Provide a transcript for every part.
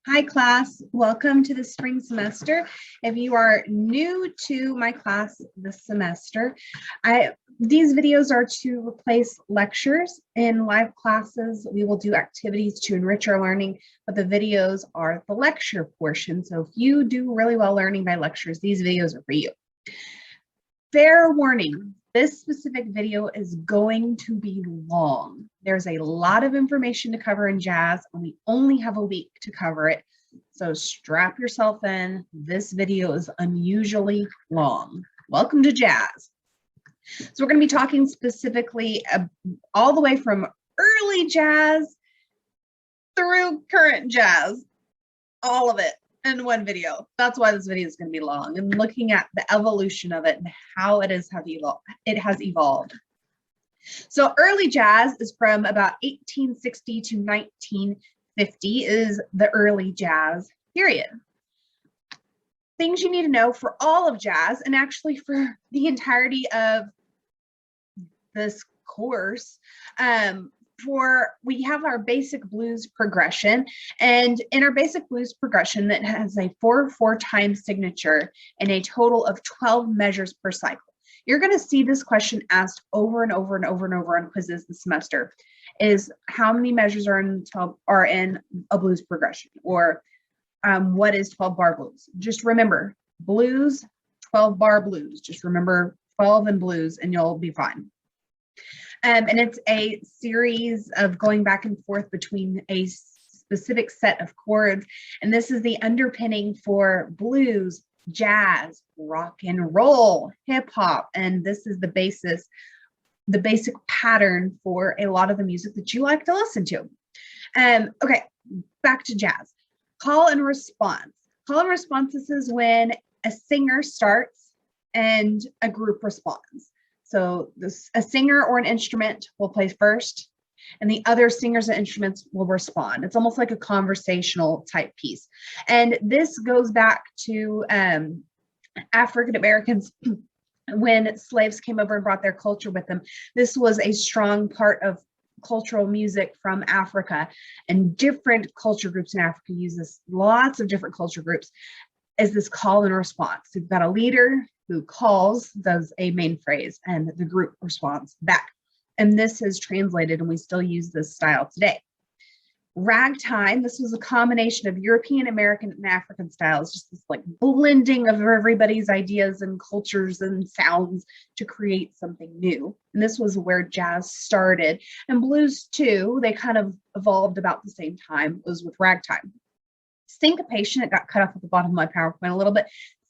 Hi class, welcome to the spring semester. If you are new to my class this semester, these videos are to replace lectures. In live classes, we will do activities to enrich our learning, but the videos are the lecture portion. So if you do really well learning by lectures, these videos are for you. Fair warning, this specific video is going to be long. There's a lot of information to cover in jazz, and we only have a week to cover it. So strap yourself in. This video is unusually long. Welcome to jazz. So we're going to be talking specifically all the way from early jazz through current jazz, all of it in one video. That's why this video is going to be long, and looking at the evolution of it and how it has evolved. So early jazz is from about 1860 to 1950 is the early jazz period. Things you need to know for all of jazz, and actually for the entirety of this course, we have our basic blues progression, and in our basic blues progression that has a 4/4 time signature and a total of 12 measures per cycle. You're going to see this question asked over and over and over and over on quizzes this semester, is how many measures are in a blues progression, or what is 12 bar blues? Just remember blues, 12 bar blues. Just remember 12 and blues and you'll be fine. And it's a series of going back and forth between a specific set of chords. And this is the underpinning for blues, jazz, rock and roll, hip hop. And this is the basic pattern for a lot of the music that you like to listen to. Okay, back to jazz. Call and response. Call and response, this is when a singer starts and a group responds. So a singer or an instrument will play first, and the other singers and instruments will respond. It's almost like a conversational type piece. And this goes back to African Americans when slaves came over and brought their culture with them. This was a strong part of cultural music from Africa, and different culture groups in Africa use this. Lots of different culture groups as this call and response. You've got a leader who calls, does a main phrase, and the group responds back. And this is translated, and we still use this style today. Ragtime, this was a combination of European, American, and African styles, just this like blending of everybody's ideas and cultures and sounds to create something new. And this was where jazz started. And blues too, they kind of evolved about the same time. It was with ragtime. Syncopation, it got cut off at the bottom of my PowerPoint a little bit.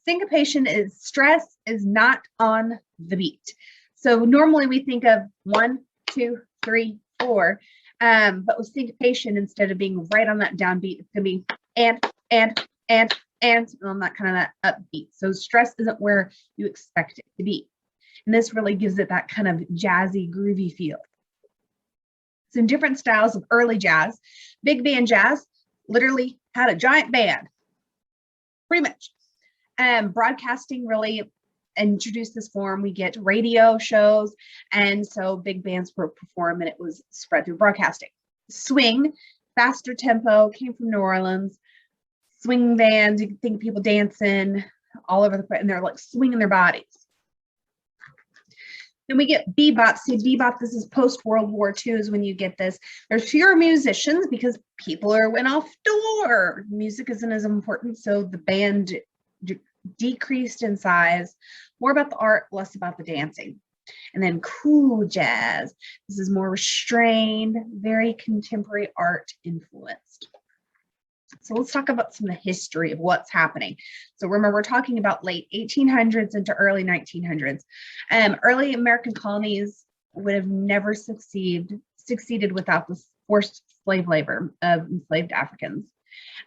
Syncopation is stress is not on the beat. So normally we think of 1, 2, 3, 4. But with syncopation, instead of being right on that downbeat, it's gonna be and on that kind of that upbeat. So stress isn't where you expect it to be. And this really gives it that kind of jazzy, groovy feel. Some different styles of early jazz. Big band jazz literally had a giant band, pretty much. Broadcasting really introduced this form. We get radio shows, and so big bands were performed, and it was spread through broadcasting. Swing, faster tempo, came from New Orleans. Swing bands, you can think of people dancing all over the place, and they're like swinging their bodies. Then we get bebop. See, bebop, this is post-World War II is when you get this. There's fewer musicians because people went off to war. Music isn't as important, so the band decreased in size, more about the art, less about the dancing. And then cool jazz, this is more restrained, very contemporary art influenced. So let's talk about some of the history of what's happening. So remember, we're talking about late 1800s into early 1900s. Early American colonies would have never succeeded without the forced slave labor of enslaved Africans.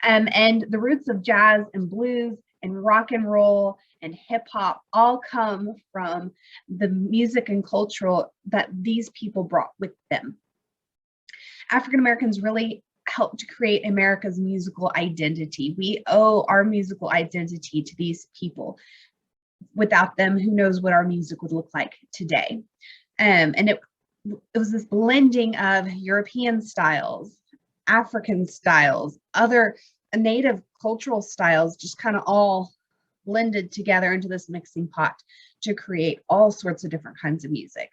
And the roots of jazz and blues and rock and roll and hip hop all come from the music and cultural that these people brought with them. African Americans really helped to create America's musical identity. We owe our musical identity to these people. Without them, who knows what our music would look like today. And it was this blending of European styles, African styles, other native cultural styles just kind of all blended together into this mixing pot to create all sorts of different kinds of music.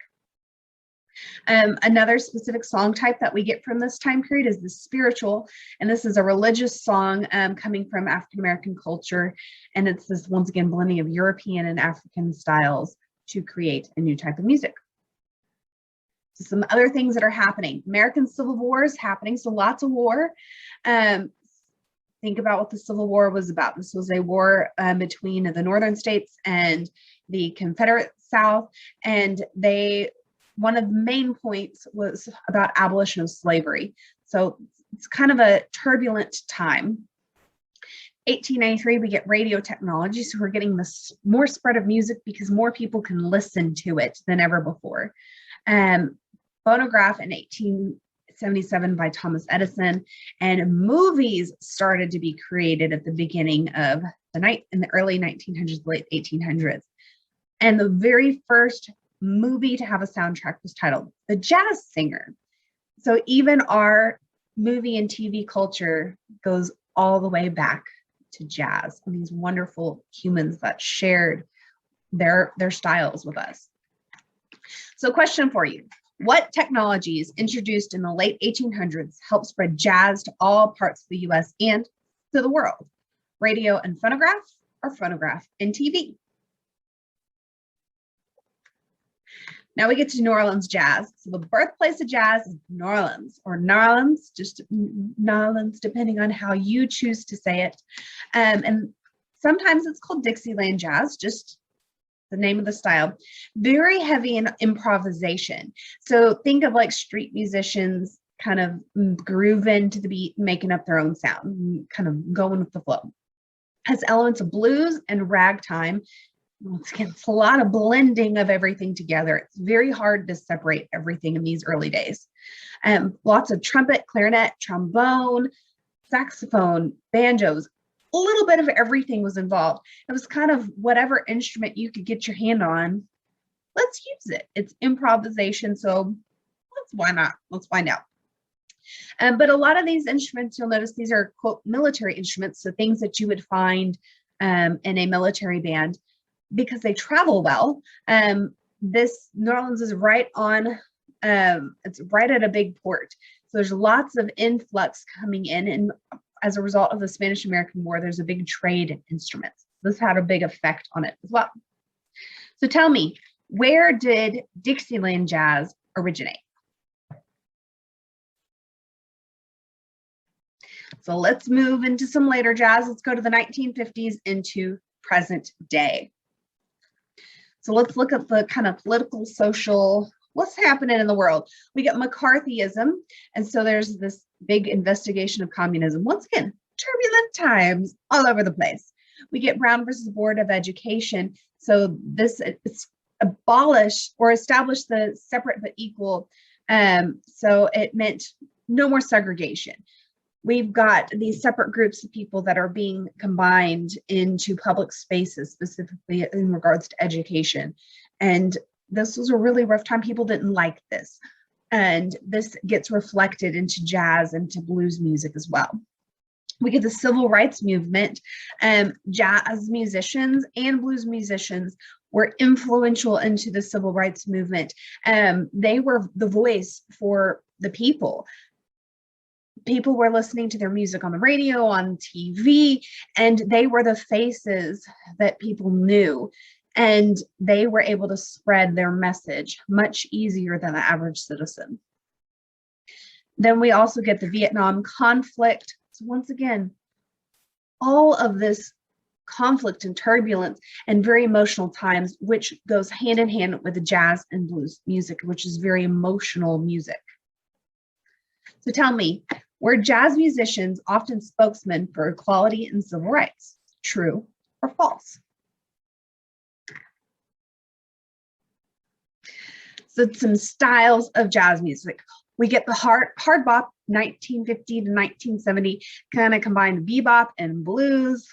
Another specific song type that we get from this time period is the spiritual, and this is a religious song coming from African American culture, and it's this, once again, blending of European and African styles to create a new type of music. So some other things that are happening. American Civil War is happening, so lots of war. Think about what the Civil War was about. This was a war between the northern states and the Confederate South, and one of the main points was about abolition of slavery. So it's kind of a turbulent time. 1893, we get radio technology, so we're getting this more spread of music because more people can listen to it than ever before. Phonograph in 1877 by Thomas Edison, and movies started to be created at the beginning of in the early 1900s, late 1800s. And the very first movie to have a soundtrack was titled The Jazz Singer. So even our movie and TV culture goes all the way back to jazz and these wonderful humans that shared their styles with us. So question for you: what technologies introduced in the late 1800s helped spread jazz to all parts of the US and to the world? Radio and phonograph, or phonograph and TV? Now we get to New Orleans jazz. So the birthplace of jazz is New Orleans, or Narlands, just Narlands, depending on how you choose to say it. And sometimes it's called Dixieland jazz, just the name of the style. Very heavy in improvisation. So think of like street musicians kind of groove into the beat, making up their own sound, kind of going with the flow. Has elements of blues and ragtime. Once again, it's a lot of blending of everything together. It's very hard to separate everything in these early days. Lots of trumpet, clarinet, trombone, saxophone, banjos, a little bit of everything was involved. It was kind of whatever instrument you could get your hand on, let's use it. It's improvisation, so why not? Let's find out. But a lot of these instruments, you'll notice these are, quote, military instruments, so things that you would find in a military band, because they travel well. This New Orleans is right on, it's right at a big port. So there's lots of influx coming in, and as a result of the Spanish-American War, there's a big trade in instruments. This had a big effect on it as well. So tell me, where did Dixieland jazz originate? So let's move into some later jazz. Let's go to the 1950s into present day. So let's look at the kind of political, social, what's happening in the world. We get McCarthyism, and so there's this big investigation of communism. Once again, turbulent times all over the place. We get Brown versus Board of Education. So this abolished or established the separate but equal. So it meant no more segregation. We've got these separate groups of people that are being combined into public spaces, specifically in regards to education. And this was a really rough time. People didn't like this. And this gets reflected into jazz and to blues music as well. We get the civil rights movement. Jazz musicians and blues musicians were influential into the civil rights movement. They were the voice for the people. People were listening to their music on the radio, on TV, and they were the faces that people knew. And they were able to spread their message much easier than the average citizen. Then we also get the Vietnam conflict. So once again, all of this conflict and turbulence and very emotional times, which goes hand in hand with the jazz and blues music, which is very emotional music. So tell me, were jazz musicians often spokesmen for equality and civil rights? True or false? So some styles of jazz music. We get the hard bop, 1950 to 1970, kind of combined bebop and blues.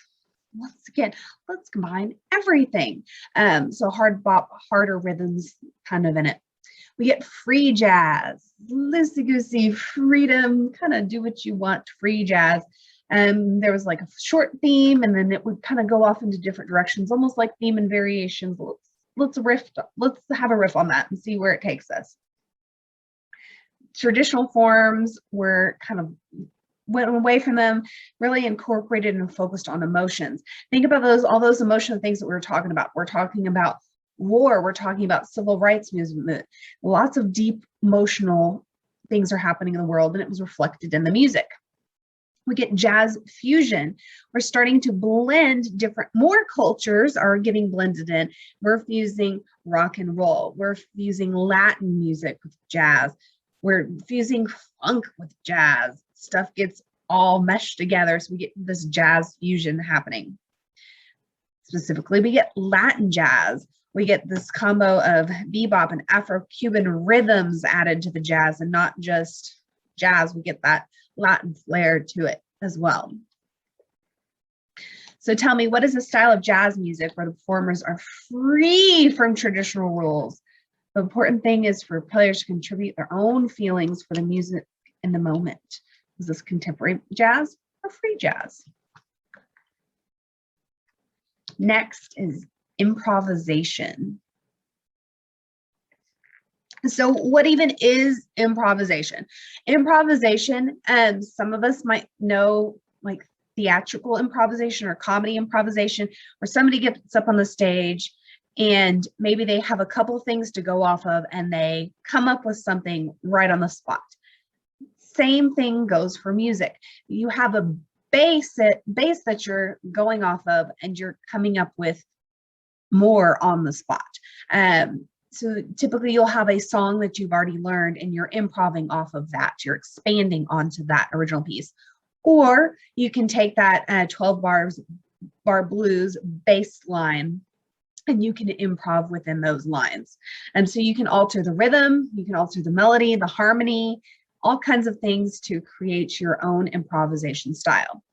Once again, let's combine everything. So hard bop, harder rhythms kind of in it. We get free jazz, loosey-goosey, freedom, kind of do what you want, free jazz. There was like a short theme, and then it would kind of go off into different directions, almost like theme and variations. Let's have a riff on that and see where it takes us. Traditional forms were kind of went away from them, really incorporated and focused on emotions. Think about all those emotional things that we were talking about. We're talking about war, we're talking about civil rights movement. Lots of deep emotional things are happening in the world, and it was reflected in the music. We get jazz fusion. We're starting to blend more cultures are getting blended in. We're fusing rock and roll. We're fusing Latin music with jazz. We're fusing funk with jazz. Stuff gets all meshed together, so we get this jazz fusion happening. Specifically, we get Latin jazz. We get this combo of bebop and Afro-Cuban rhythms added to the jazz, and not just jazz. We get that Latin flair to it as well. So tell me, what is a style of jazz music where the performers are free from traditional rules? The important thing is for players to contribute their own feelings for the music in the moment. Is this contemporary jazz or free jazz? Next is improvisation. So what even is improvisation? Improvisation, some of us might know like theatrical improvisation or comedy improvisation, where somebody gets up on the stage and maybe they have a couple things to go off of and they come up with something right on the spot. Same thing goes for music. You have a base that you're going off of, and you're coming up with more on the spot. So typically you'll have a song that you've already learned and you're improvising off of that. You're expanding onto that original piece. Or you can take that 12 bar blues bass line and you can improv within those lines. And so you can alter the rhythm, you can alter the melody, the harmony, all kinds of things to create your own improvisation style.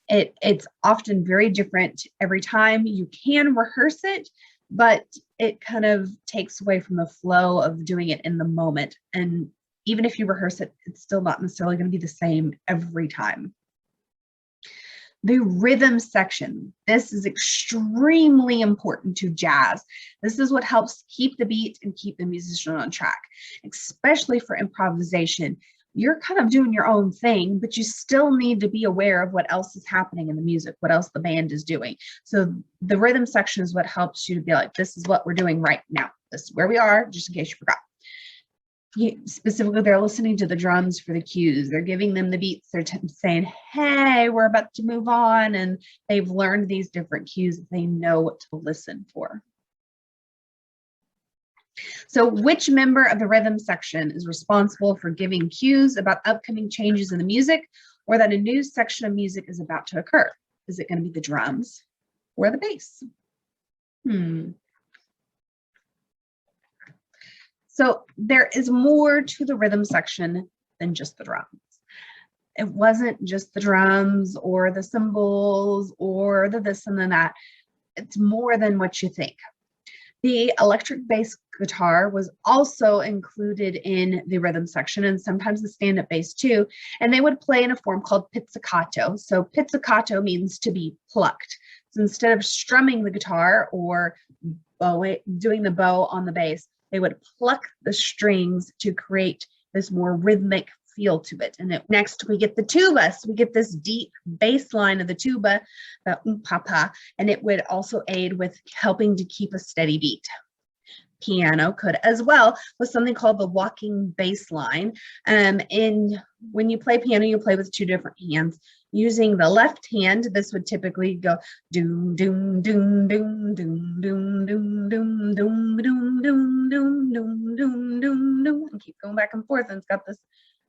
It's often very different every time. You can rehearse it, but it kind of takes away from the flow of doing it in the moment. And even if you rehearse it, it's still not necessarily going to be the same every time. The rhythm section. This is extremely important to jazz. This is what helps keep the beat and keep the musician on track, especially for improvisation. You're kind of doing your own thing, but you still need to be aware of what else is happening in the music, what else the band is doing. So the rhythm section is what helps you to be like, this is what we're doing right now. This is where we are, just in case you forgot. Specifically, they're listening to the drums for the cues. They're giving them the beats. They're saying, hey, we're about to move on. And they've learned these different cues. They know what to listen for. So which member of the rhythm section is responsible for giving cues about upcoming changes in the music, or that a new section of music is about to occur? Is it going to be the drums or the bass? So there is more to the rhythm section than just the drums. It wasn't just the drums or the cymbals or the this and the that. It's more than what you think. The electric bass guitar was also included in the rhythm section, and sometimes the stand-up bass too, and they would play in a form called pizzicato. So pizzicato means to be plucked. So instead of strumming the guitar or doing the bow on the bass, they would pluck the strings to create this more rhythmic feel to it. And next we get the tuba. So we get this deep bass line of the tuba, the papa, and it would also aid with helping to keep a steady beat. Piano could as well with something called the walking bass line. When you play piano, you play with two different hands. Using the left hand, this would typically go doom doom doom doom doom doom doom doom doom doom doom doom doom doom doom doom, and keep going back and forth, and it's got this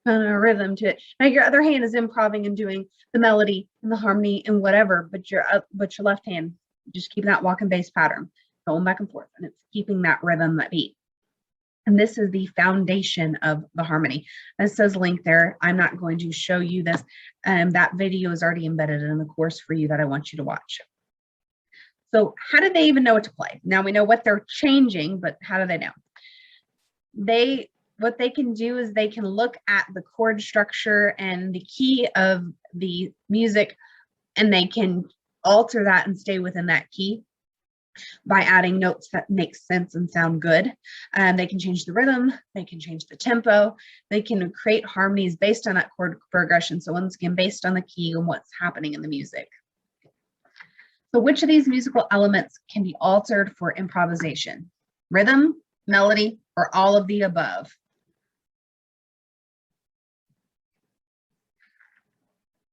kind of rhythm to it. Now your other hand is improvising and doing the melody and the harmony and whatever, but your left hand just keeping that walking bass pattern, going back and forth, and it's keeping that rhythm, that beat. And this is the foundation of the harmony. It says link there. I'm not going to show you this. That video is already embedded in the course for you that I want you to watch. So how do they even know what to play? Now we know what they're changing, but how do they know? What they can do is they can look at the chord structure and the key of the music, and they can alter that and stay within that key by adding notes that make sense and sound good. They can change the rhythm, they can change the tempo, they can create harmonies based on that chord progression. So once again, based on the key and what's happening in the music. So which of these musical elements can be altered for improvisation? Rhythm, melody, or all of the above?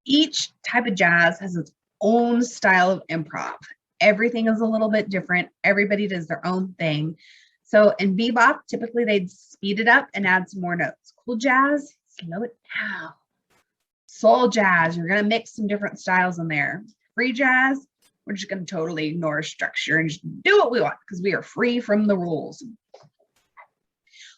Each type of jazz has its own style of improv. Everything is a little bit different. Everybody does their own thing. So in bebop, typically they'd speed it up and add some more notes. Cool jazz, slow it down. Soul jazz, you're going to mix some different styles in there. Free jazz, we're just going to totally ignore structure and just do what we want because we are free from the rules.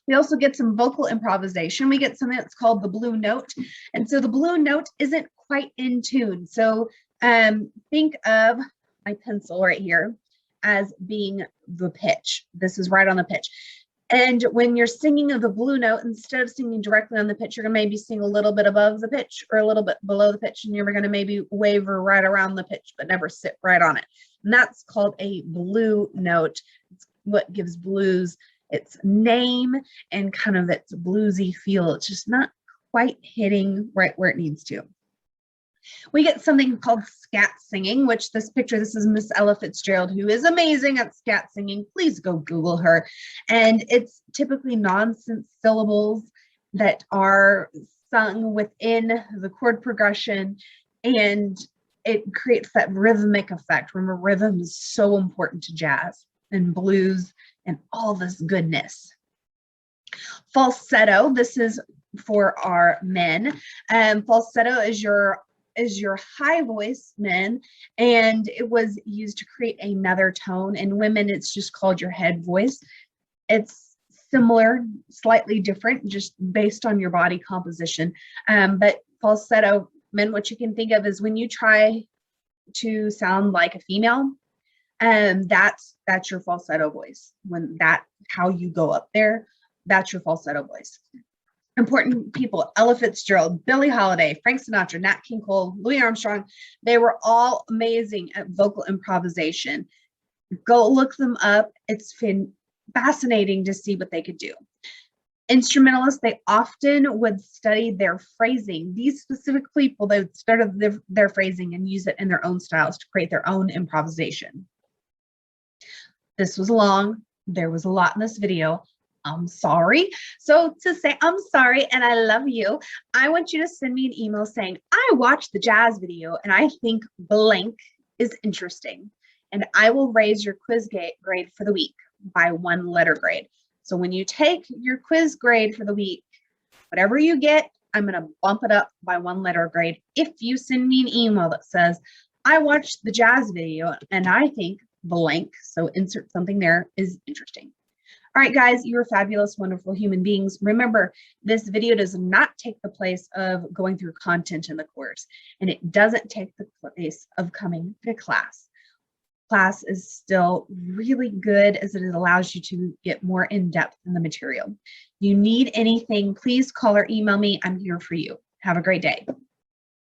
We also get some vocal improvisation. We get something that's called the blue note. And so the blue note isn't quite in tune. So think of my pencil right here as being the pitch. This is right on the pitch. And when you're singing of the blue note, instead of singing directly on the pitch, you're going to maybe sing a little bit above the pitch or a little bit below the pitch, and you're going to maybe waver right around the pitch, but never sit right on it. And that's called a blue note. It's what gives blues its name and kind of its bluesy feel. It's just not quite hitting right where it needs to. We get something called scat singing, which this is Miss Ella Fitzgerald, who is amazing at scat singing. Please go Google her. And it's typically nonsense syllables that are sung within the chord progression, and it creates that rhythmic effect. Remember, rhythm is so important to jazz and blues and all this goodness. Falsetto, this is for our men. Falsetto is your high voice, men, and it was used to create another tone. In women, it's just called your head voice. It's similar, slightly different, just based on your body composition. But falsetto, men, what you can think of is when you try to sound like a female, that's your falsetto voice. When how you go up there, that's your falsetto voice. Important people: Ella Fitzgerald, Billie Holiday, Frank Sinatra, Nat King Cole, Louis Armstrong. They were all amazing at vocal improvisation. Go look them up. It's been fascinating to see what they could do. Instrumentalists, they often would study their phrasing. These specific people, they would study their phrasing and use it in their own styles to create their own improvisation. This was long. There was a lot in this video. I'm sorry. So to say I'm sorry and I love you, I want you to send me an email saying, I watched the jazz video and I think blank is interesting. And I will raise your quiz grade for the week by 1 letter grade. So when you take your quiz grade for the week, whatever you get, I'm going to bump it up by 1 letter grade if you send me an email that says, I watched the jazz video and I think blank, so insert something there, is interesting. All right, guys, you're fabulous, wonderful human beings. Remember, this video does not take the place of going through content in the course, and it doesn't take the place of coming to class. Class is still really good as it allows you to get more in depth in the material. You need anything, please call or email me. I'm here for you. Have a great day.